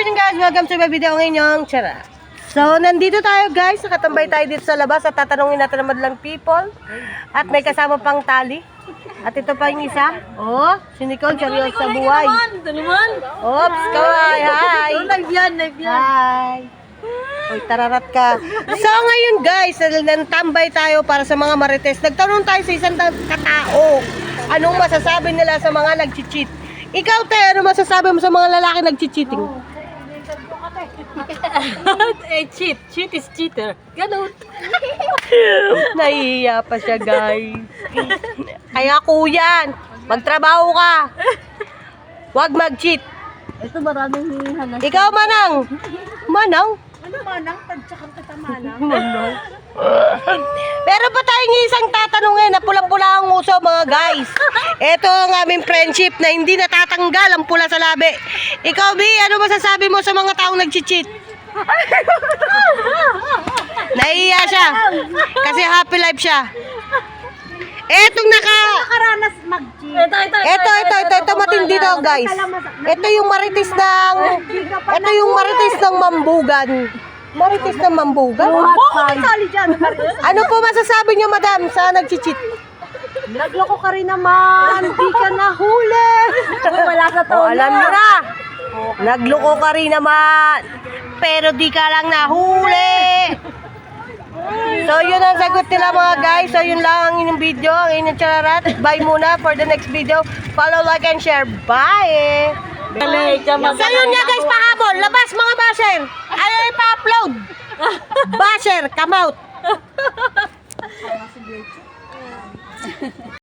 evening guys, welcome to my video ngayong Tara. So, nandito tayo guys, nakatambay tayo dito sa labas at tatanungin natin naman lang people. At may kasama pang tali. At ito pa yung isa. Oh, si Nicole, seryoso sa buhay. Ito naman. Oops, kaway, hi. Live yan. Hi. Uy, tararat ka. So, ngayon guys, nantambay tayo para sa mga marites. Nagtanong tayo sa isang katao. Anong masasabi nila sa mga nag-cheat? Ikaw, te, ano masasabi mo sa mga lalaki nag-cheating? Cheat. Cheat is cheater. Ganun. Nahihiya pa siya, guys. Kaya kuya, magtrabaho ka. Huwag mag-cheat. Ito maraming hinihanan. Ikaw, Manang. Manang? Ano manang? Tadsakang kita manang. Manang. Pero pa tayong isang tatanungin na pula-pula ang uso, mga guys. Ito ang aming friendship na hindi natatanggal ang pula sa labi. Ikaw, B, ano masasabi mo sa mga taong nag-cheat? Nahihiya siya. Kasi happy life siya. Etong Nakaranas mag-cheat. Ito matindi to, guys. Ito yung marites ng mambugan. Marites ng mambugan? Sali dyan. Ano po masasabi niyo, madam, sa nag-cheat? Nagloko ka rin naman. Di ka nahuli. Wala sa O, alam niyo na. Nagloko ka rin naman. Pero di ka lang nahuli. So, yun ang sagot nila, mga guys. So, yun lang ang inyong video, ang inyong chararat. Bye muna for the next video. Follow, like, and share. Bye! So, yun nga, guys, pahabol. Labas, mga basher. Ayaw ipa-upload. Basher, come out.